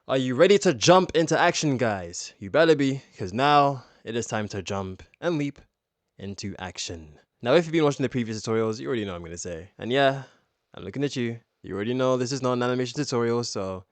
Are you ready to jump into action, guys? You better be, because now it is time to jump and leap into action. Now, if you've been watching the previous tutorials, you already know what I'm going to say. And yeah, I'm looking at you. You already know this is not an animation tutorial, so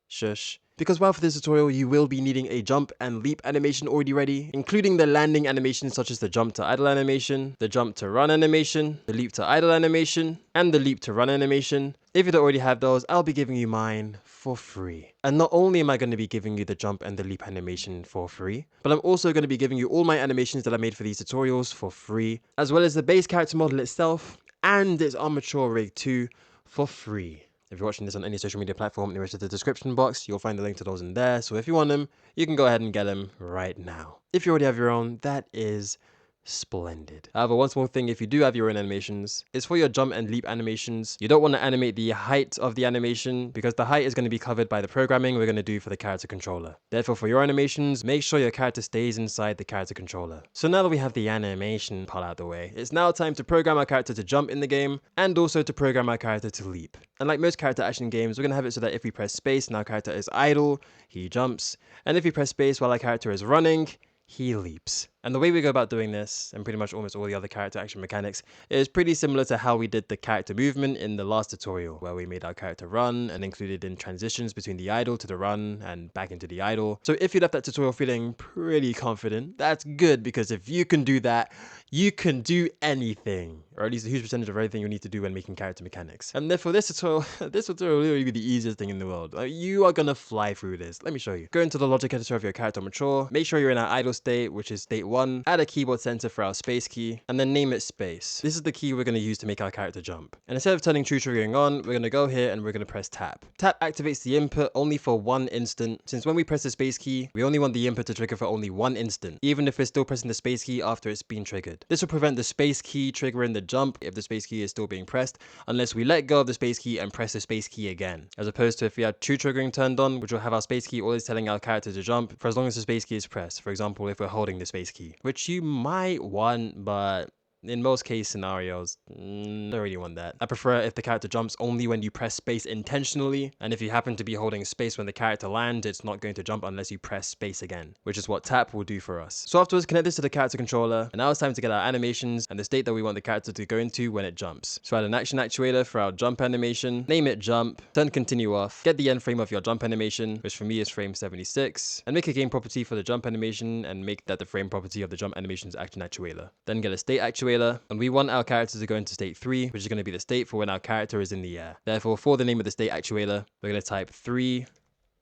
shush. Because while for this tutorial, you will be needing a jump and leap animation already ready, including the landing animations such as the jump to idle animation, the jump to run animation, the leap to idle animation, and the leap to run animation. If you don't already have those, I'll be giving you mine for free. And not only am I going to be giving you the jump and the leap animation for free, but I'm also going to be giving you all my animations that I made for these tutorials for free, as well as the base character model itself and its armature rig too for free. If you're watching this on any social media platform nearest to the description box, you'll find the link to those in there. So if you want them, you can go ahead and get them right now. If you already have your own, that is splendid. However, one small thing, if you do have your own animations, is for your jump and leap animations, you don't want to animate the height of the animation because the height is going to be covered by the programming we're going to do for the character controller. Therefore, for your animations, make sure your character stays inside the character controller. So now that we have the animation part out of the way, it's now time to program our character to jump in the game and also to program our character to leap. And like most character action games, we're going to have it so that if we press space and our character is idle, he jumps. And if we press space while our character is running, he leaps. And the way we go about doing this, and pretty much almost all the other character action mechanics, is pretty similar to how we did the character movement in the last tutorial, where we made our character run and included in transitions between the idle to the run and back into the idle. So if you left that tutorial feeling pretty confident, that's good, because if you can do that, you can do anything, or at least a huge percentage of everything you need to do when making character mechanics. And therefore this tutorial will literally be the easiest thing in the world. You are gonna fly through this. Let me show you. Go into the logic editor of your character mature, make sure you're in our idle state, which is state 1, add a keyboard center for our space key, and then name it space. This is the key we're going to use to make our character jump. And instead of turning true triggering on, we're going to go here and we're going to press tap. Tap activates the input only for one instant, since when we press the space key, we only want the input to trigger for only one instant, even if we're still pressing the space key after it's been triggered. This will prevent the space key triggering the jump if the space key is still being pressed, unless we let go of the space key and press the space key again, as opposed to if we had true triggering turned on, which will have our space key always telling our character to jump for as long as the space key is pressed. For example, if we're holding the space key, which you might want, but in most case scenarios, don't really want that. I prefer if the character jumps only when you press space intentionally, and if you happen to be holding space when the character lands, it's not going to jump unless you press space again, which is what tap will do for us. So afterwards, connect this to the character controller, and now it's time to get our animations and the state that we want the character to go into when it jumps. So add an action actuator for our jump animation, name it jump, turn continue off, get the end frame of your jump animation, which for me is frame 76, and make a game property for the jump animation and make that the frame property of the jump animation's action actuator. Then get a state actuator, and we want our character to go into state 3, which is going to be the state for when our character is in the air. Therefore, for the name of the state actuator, we're going to type 3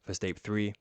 for state 3,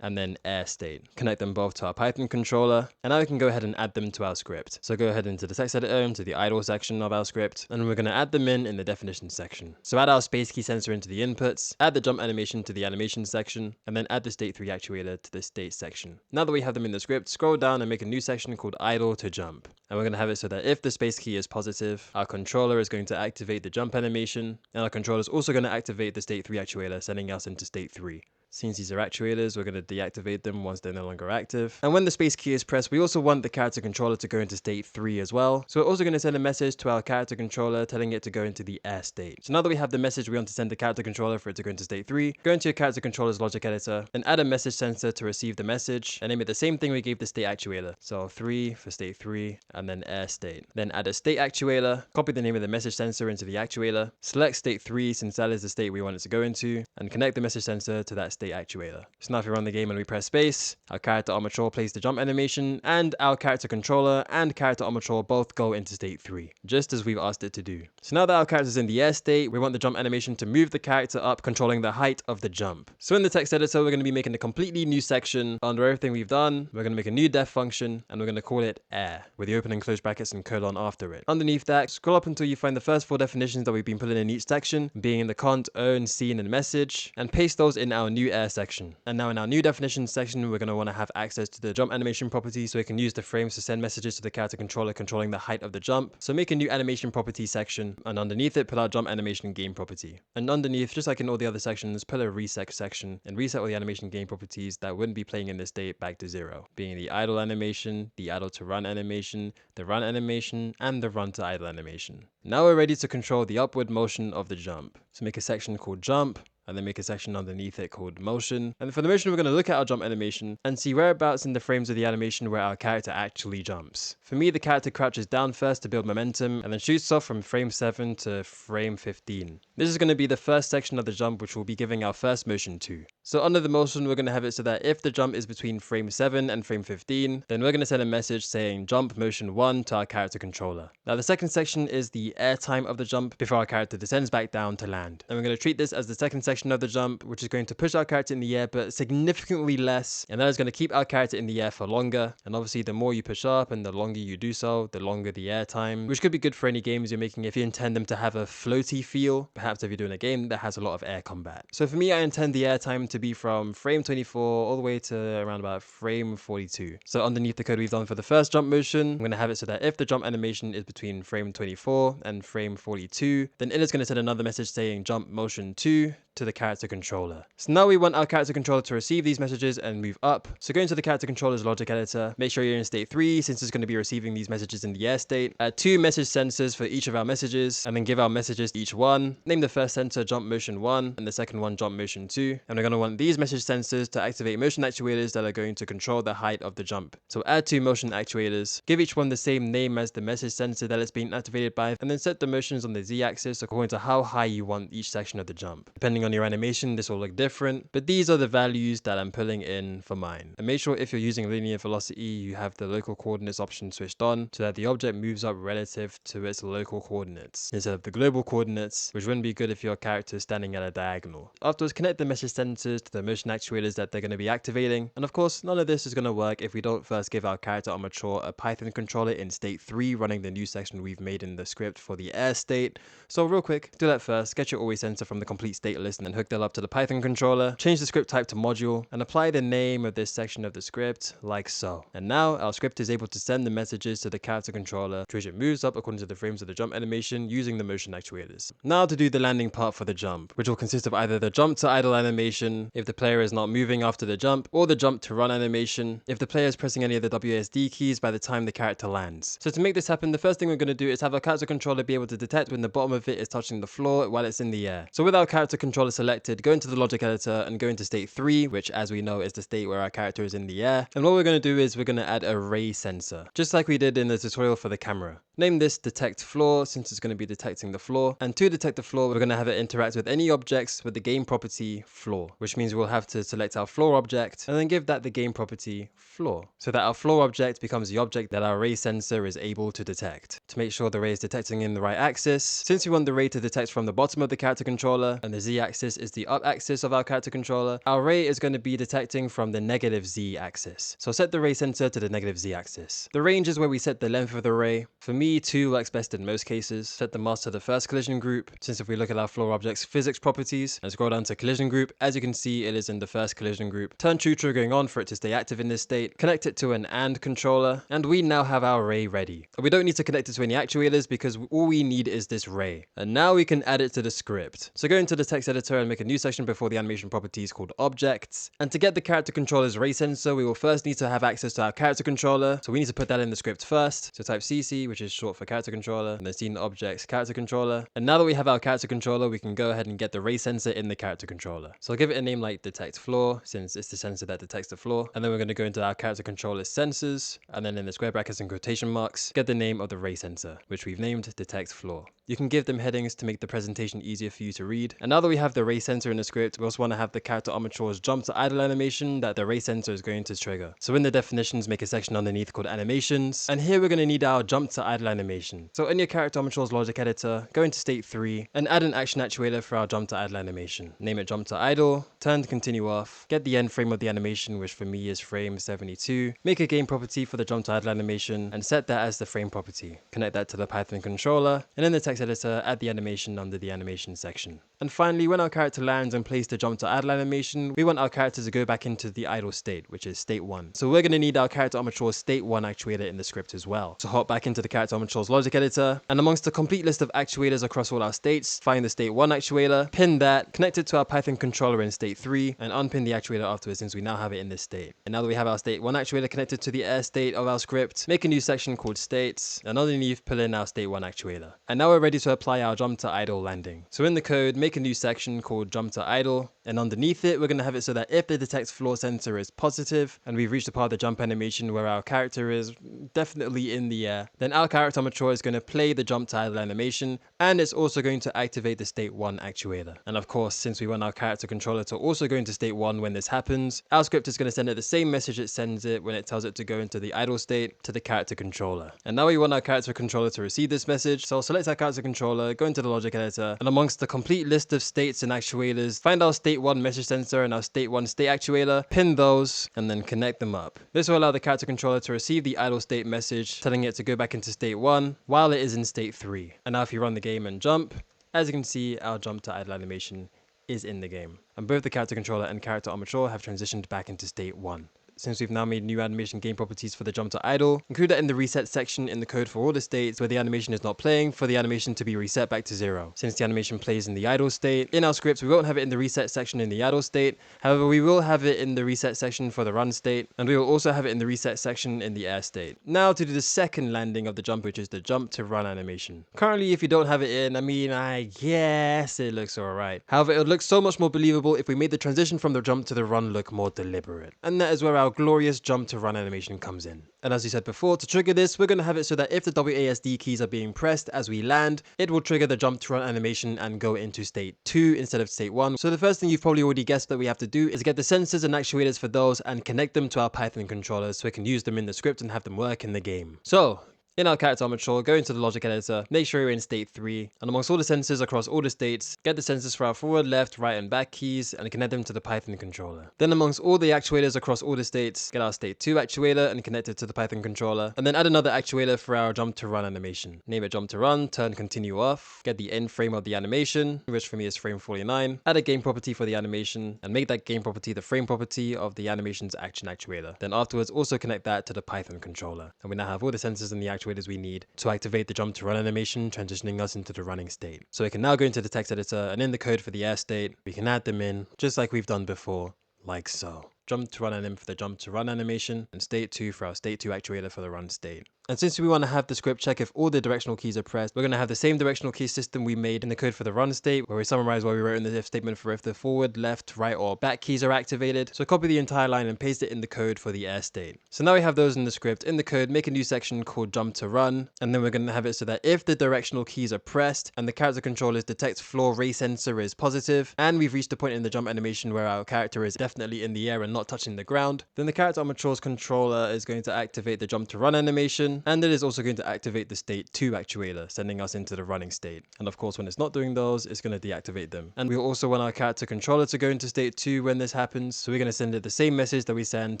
and then air state. Connect them both to our Python controller, and now we can go ahead and add them to our script. So go ahead into the text editor, into the idle section of our script, and we're going to add them in the definition section. So add our space key sensor into the inputs, add the jump animation to the animation section, and then add the state 3 actuator to the state section. Now that we have them in the script, scroll down and make a new section called idle to jump. And we're going to have it so that if the space key is positive, our controller is going to activate the jump animation, and our controller is also going to activate the state 3 actuator, sending us into state 3. Since these are actuators, we're going to deactivate them once they're no longer active. And when the space key is pressed, we also want the character controller to go into state 3 as well. So we're also going to send a message to our character controller telling it to go into the air state. So now that we have the message we want to send the character controller for it to go into state 3, go into your character controller's logic editor and add a message sensor to receive the message and name it the same thing we gave the state actuator. So 3 for state 3 and then air state. Then add a state actuator, copy the name of the message sensor into the actuator, select state 3 since that is the state we want it to go into, and connect the message sensor to that state actuator. So now if we run the game and we press space, our character armature plays the jump animation, and our character controller and character armature both go into state 3, just as we've asked it to do. So now that our character is in the air state, we want the jump animation to move the character up, controlling the height of the jump. So in the text editor, we're going to be making a completely new section under everything we've done. We're going to make a new def function, and we're going to call it air, with the open and close brackets and colon after it. Underneath that, scroll up until you find the first 4 definitions that we've been putting in each section, being in the cont, own, scene, and message, and paste those in our new air section. And now in our new definitions section, we're going to want to have access to the jump animation property so we can use the frames to send messages to the character controller controlling the height of the jump. So make a new animation property section, and underneath it, put our jump animation game property. And underneath, just like in all the other sections, put a reset section and reset all the animation game properties that wouldn't be playing in this state back to 0, being the idle animation, the idle to run animation, the run animation, and the run to idle animation. Now we're ready to control the upward motion of the jump. So make a section called jump, and then make a section underneath it called motion. And for the motion, we're going to look at our jump animation and see whereabouts in the frames of the animation where our character actually jumps. For me, the character crouches down first to build momentum and then shoots off from frame 7 to frame 15. This is going to be the first section of the jump which we'll be giving our first motion to. So under the motion, we're going to have it so that if the jump is between frame 7 and frame 15, then we're going to send a message saying jump motion 1 to our character controller. Now the second section is the air time of the jump before our character descends back down to land. And we're going to treat this as the second section of the jump, which is going to push our character in the air but significantly less, and that is going to keep our character in the air for longer. And obviously the more you push up and the longer you do so, the longer the air time, which could be good for any games you're making if you intend them to have a floaty feel, perhaps if you're doing a game that has a lot of air combat. So for me, I intend the air time to be from frame 24 all the way to around about frame 42. So underneath the code we've done for the first jump motion, I'm going to have it so that if the jump animation is between frame 24 and frame 42, then it is going to send another message saying jump motion 2 to the character controller. So now we want our character controller to receive these messages and move up. So go into the character controller's logic editor, make sure you're in state 3 since it's going to be receiving these messages in the air state. Add 2 message sensors for each of our messages and then give our messages to each one. Name the first sensor jump motion 1 and the second one jump motion 2. And we're going to want these message sensors to activate motion actuators that are going to control the height of the jump. So add 2 motion actuators, give each one the same name as the message sensor that it's being activated by, and then set the motions on the z-axis according to how high you want each section of the jump. Depending on your animation, this will look different, but these are the values that I'm pulling in for mine. And make sure if you're using linear velocity, you have the local coordinates option switched on so that the object moves up relative to its local coordinates instead of the global coordinates, which wouldn't be good if your character is standing at a diagonal. Afterwards, connect the message sensors to the motion actuators that they're going to be activating. And of course, none of this is going to work if we don't first give our character on mature a Python controller in state 3 running the new section we've made in the script for the air state. So real quick, do that first, get your always sensor from the complete state list and then hook that up to the Python controller, change the script type to module, and apply the name of this section of the script like so. And now our script is able to send the messages to the character controller, which it moves up according to the frames of the jump animation using the motion actuators. Now to do the landing part for the jump, which will consist of either the jump to idle animation if the player is not moving after the jump, or the jump to run animation if the player is pressing any of the WASD keys by the time the character lands. So to make this happen, the first thing we're going to do is have our character controller be able to detect when the bottom of it is touching the floor while it's in the air. So with our character controller selected, go into the logic editor and go into state 3, which as we know is the state where our character is in the air. And what we're going to do is we're going to add a ray sensor, just like we did in the tutorial for the camera. Name this detect floor since it's going to be detecting the floor. And to detect the floor, we're going to have it interact with any objects with the game property floor, which means we'll have to select our floor object and then give that the game property floor so that our floor object becomes the object that our ray sensor is able to detect. To make sure the ray is detecting in the right axis, since we want the ray to detect from the bottom of the character controller and the z-axis is the up axis of our character controller, our ray is going to be detecting from the negative z-axis. So set the ray sensor to the negative z-axis. The range is where we set the length of the ray. For me, 2 works best in most cases. Set the mask to the first collision group, since if we look at our floor object's physics properties and scroll down to collision group, as you can see it is in the first collision group. Turn true triggering on for it to stay active in this state, connect it to an AND controller, and we now have our ray ready. We don't need to connect it to any actuators because all we need is this ray. And now we can add it to the script. So go into the text editor and make a new section before the animation properties called objects. And to get the character controller's ray sensor, we will first need to have access to our character controller. So we need to put that in the script first. So type CC, which is short for character controller, and then scene objects character controller. And now that we have our character controller, we can go ahead and get the ray sensor in the character controller. So I'll give it a name like detect floor, since it's the sensor that detects the floor. And then we're going to go into our character controller's sensors, and then in the square brackets and quotation marks, get the name of the ray sensor, which we've named detect floor. You can give them headings to make the presentation easier for you to read. And now that we have the ray sensor in the script, we also want to have the character armature's jump to idle animation that the ray sensor is going to trigger. So in the definitions, make a section underneath called animations. And here we're going to need our jump to idle animation. So in your character armature's logic editor, go into state 3 and add an action actuator for our jump to idle animation. Name it jump to idle, turn to continue off, get the end frame of the animation, which for me is frame 72, make a game property for the jump to idle animation and set that as the frame property. Connect that to the Python controller, and in the text editor, add the animation under the animation section. And finally, when our character lands and plays the jump to idle animation, we want our character to go back into the idle state, which is state 1. So we're going to need our character armature's state 1 actuator in the script as well. So hop back into the character armature's logic editor, and amongst the complete list of actuators across all our states, find the state 1 actuator, pin that, connect it to our Python controller in state 3, and unpin the actuator afterwards since we now have it in this state. And now that we have our state 1 actuator connected to the air state of our script, make a new section called states, and underneath pull in our state 1 actuator. And now we're ready to apply our jump to idle landing. So in the code, make make a new section called jump to idle, and underneath it we're going to have it so that if the detect floor sensor is positive and we've reached the part of the jump animation where our character is definitely in the air, then our character mature is going to play the jump to idle animation, and it's also going to activate the state 1 actuator. And of course, since we want our character controller to also go into state 1 when this happens, our script is going to send it the same message it sends it when it tells it to go into the idle state to the character controller. And now we want our character controller to receive this message, so select our character controller, go into the logic editor, and amongst the complete list of states and actuators, find our state 1 message sensor and our state 1 state actuator, pin those, and then connect them up. This will allow the character controller to receive the idle state message telling it to go back into state 1 while it is in state 3. And now if you run the game and jump, as you can see, our jump to idle animation is in the game, and both the character controller and character are mature have transitioned back into state 1. Since we've now made new animation game properties for the jump to idle, include that in the reset section in the code for all the states where the animation is not playing for the animation to be reset back to 0. Since the animation plays in the idle state, in our scripts we won't have it in the reset section in the idle state, however we will have it in the reset section for the run state, and we will also have it in the reset section in the air state. Now to do the second landing of the jump, which is the jump to run animation. Currently if you don't have it in, I guess it looks alright. However, it would look so much more believable if we made the transition from the jump to the run look more deliberate. And that is where our glorious jump to run animation comes in. And as we said before, to trigger this, we're going to have it so that if the WASD keys are being pressed as we land, it will trigger the jump to run animation and go into state 2 instead of state 1. So the first thing you've probably already guessed that we have to do is get the sensors and actuators for those and connect them to our Python controllers so we can use them in the script and have them work in the game. So in our character mature, go into the logic editor, make sure you're in state 3, and amongst all the sensors across all the states, get the sensors for our forward, left, right, and back keys, and connect them to the Python controller. Then amongst all the actuators across all the states, get our state 2 actuator and connect it to the Python controller, and then add another actuator for our jump to run animation. Name it jump to run, turn continue off, get the end frame of the animation, which for me is frame 49, add a game property for the animation, and make that game property the frame property of the animation's action actuator. Then afterwards also connect that to the Python controller. And we now have all the sensors and the actuators we need to activate the jump to run animation, transitioning us into the running state. So we can now go into the text editor, and in the code for the air state, we can add them in just like we've done before, like so. Jump to run anim for the jump to run animation, and state 2 for our state 2 actuator for the run state. And since we want to have the script check if all the directional keys are pressed, we're going to have the same directional key system we made in the code for the run state, where we summarize what we wrote in the if statement for if the forward, left, right, or back keys are activated. So copy the entire line and paste it in the code for the air state. So now we have those in the script. In the code, make a new section called jump to run, and then we're going to have it so that if the directional keys are pressed and the character controller's detect floor ray sensor is positive, and we've reached a point in the jump animation where our character is definitely in the air and not touching the ground, then the character mature's controller is going to activate the jump to run animation, and it is also going to activate the state 2 actuator, sending us into the running state. And of course, when it's not doing those, it's going to deactivate them. And we also want our character controller to go into state 2 when this happens, so we're going to send it the same message that we send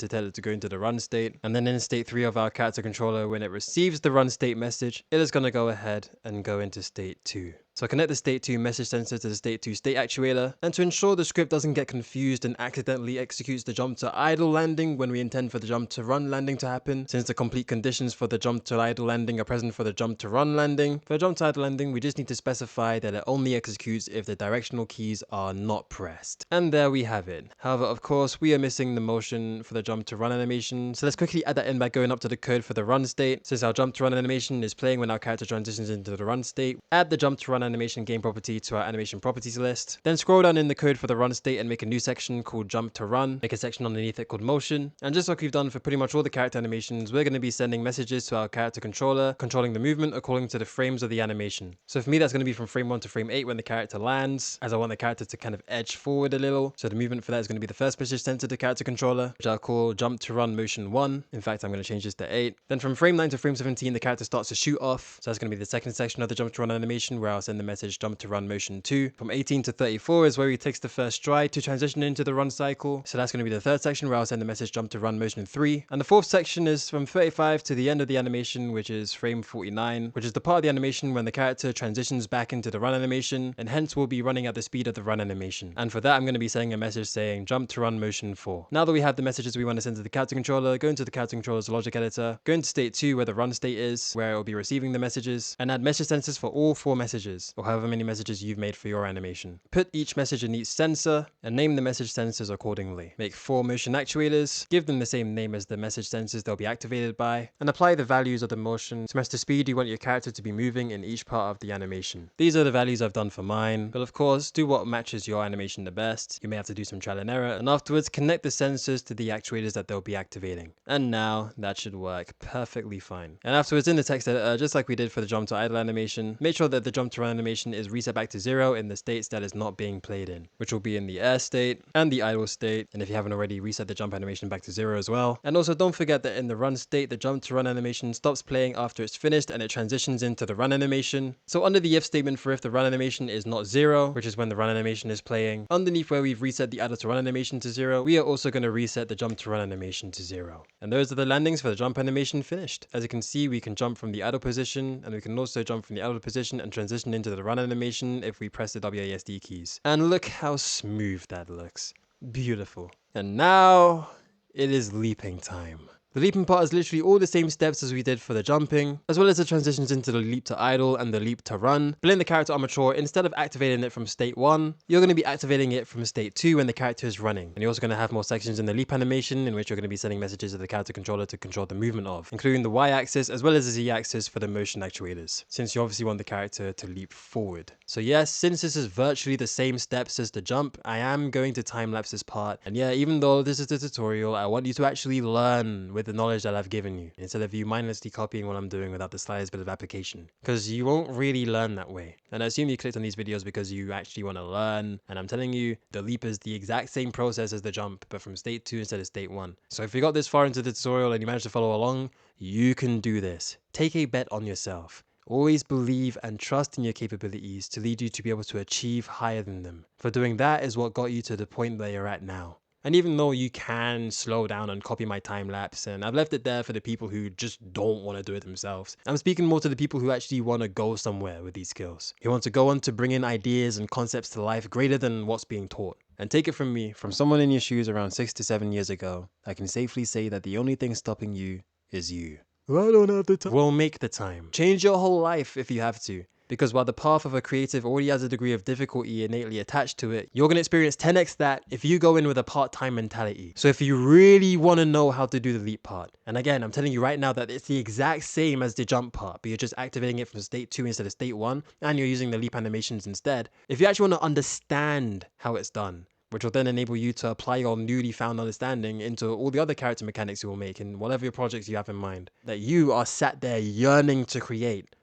to tell it to go into the run state. And then in state 3 of our character controller, when it receives the run state message, it is going to go ahead and go into state 2. So connect the state 2 message sensor to the state 2 state actuator, and to ensure the script doesn't get confused and accidentally executes the jump to idle landing when we intend for the jump to run landing to happen, since the complete conditions for the jump to idle landing are present for the jump to run landing. For the jump to idle landing, we just need to specify that it only executes if the directional keys are not pressed. And there we have it. However, of course, we are missing the motion for the jump to run animation, so let's quickly add that in by going up to the code for the run state. Since our jump to run animation is playing when our character transitions into the run state, add the jump to run animation game property to our animation properties list. Then scroll down in the code for the run state and make a new section called jump to run. Make a section underneath it called motion. And just like we've done for pretty much all the character animations, we're going to be sending messages to our character controller, controlling the movement according to the frames of the animation. So for me, that's going to be from frame 1 to frame 8 when the character lands, as I want the character to kind of edge forward a little. So the movement for that is going to be the first message sent to the character controller, which I'll call jump to run motion 1. In fact, I'm going to change this to 8. Then from frame 9 to frame 17, the character starts to shoot off. So that's going to be the second section of the jump to run animation, where I'll send the message jump to run motion 2. From 18 to 34 is where he takes the first stride to transition into the run cycle. So that's going to be the third section, where I'll send the message jump to run motion 3. And the fourth section is from 35 to the end of the animation, which is frame 49, which is the part of the animation when the character transitions back into the run animation, and hence will be running at the speed of the run animation. And for that, I'm going to be sending a message saying jump to run motion 4. Now that we have the messages we want to send to the character controller, go into the character controller's logic editor, go into state 2 where the run state is, where it will be receiving the messages, and add message sensors for all 4 messages. messages, or however many messages you've made for your animation. Put each message in each sensor, and name the message sensors accordingly. Make 4 motion actuators, give them the same name as the message sensors they'll be activated by, and apply the values of the motion to match the speed you want your character to be moving in each part of the animation. These are the values I've done for mine, but of course, do what matches your animation the best. You may have to do some trial and error, and afterwards connect the sensors to the actuators that they'll be activating. And now, that should work perfectly fine. And afterwards in the text editor, just like we did for the jump to idle animation, make sure that the jump to run animation is reset back to 0 in the states that is not being played in, which will be in the air state and the idle state, and if you haven't already, reset the jump animation back to 0 as well. And also don't forget that in the run state, the jump to run animation stops playing after it's finished and it transitions into the run animation. So under the if statement for if the run animation is not 0, which is when the run animation is playing, underneath where we've reset the idle to run animation to 0, we are also going to reset the jump to run animation to 0. And those are the landings for the jump animation finished. As you can see, we can jump from the idle position, and we can also jump from the idle position and transition into the run animation if we press the WASD keys. And look how smooth that looks. Beautiful. And now it is leaping time. The leaping part is literally all the same steps as we did for the jumping, as well as the transitions into the leap to idle and the leap to run. But in the character armature, instead of activating it from state 1, you're going to be activating it from state 2 when the character is running. And you're also going to have more sections in the leap animation in which you're going to be sending messages to the character controller to control the movement of, including the Y-axis as well as the Z-axis for the motion actuators, since you obviously want the character to leap forward. So yes, since this is virtually the same steps as the jump, I am going to time-lapse this part. And yeah, even though this is the tutorial, I want you to actually learn with the knowledge that I've given you, instead of you mindlessly copying what I'm doing without the slightest bit of application. Because you won't really learn that way. And I assume you clicked on these videos because you actually want to learn, and I'm telling you, the leap is the exact same process as the jump, but from state 2 instead of state 1. So if you got this far into the tutorial and you managed to follow along, you can do this. Take a bet on yourself. Always believe and trust in your capabilities to lead you to be able to achieve higher than them. For doing that is what got you to the point that you're at now. And even though you can slow down and copy my time lapse, and I've left it there for the people who just don't want to do it themselves, I'm speaking more to the people who actually want to go somewhere with these skills, who want to go on to bring in ideas and concepts to life greater than what's being taught. And take it from me, from someone in your shoes around 6 to 7 years ago, I can safely say that the only thing stopping you is you. I don't have the time. Well, make the time. Change your whole life if you have to. Because while the path of a creative already has a degree of difficulty innately attached to it, you're going to experience 10x that if you go in with a part-time mentality. So if you really want to know how to do the leap part, and again, I'm telling you right now that it's the exact same as the jump part, but you're just activating it from state 2 instead of state 1, and you're using the leap animations instead. If you actually want to understand how it's done, which will then enable you to apply your newly found understanding into all the other character mechanics you will make in whatever your projects you have in mind, that you are sat there yearning to create,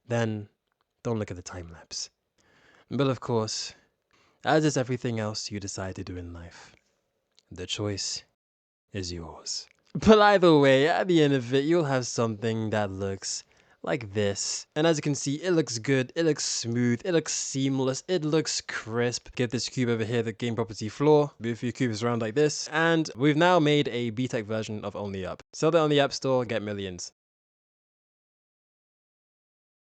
then don't look at the time lapse. But of course, as is everything else you decide to do in life, the choice is yours. But either way, at the end of it, you'll have something that looks like this. And as you can see, it looks good, it looks smooth, it looks seamless, it looks crisp. Give this cube over here the game property floor, move a few cubes around like this, and we've now made a BTEC version of Only Up. Sell that on the App Store, get millions.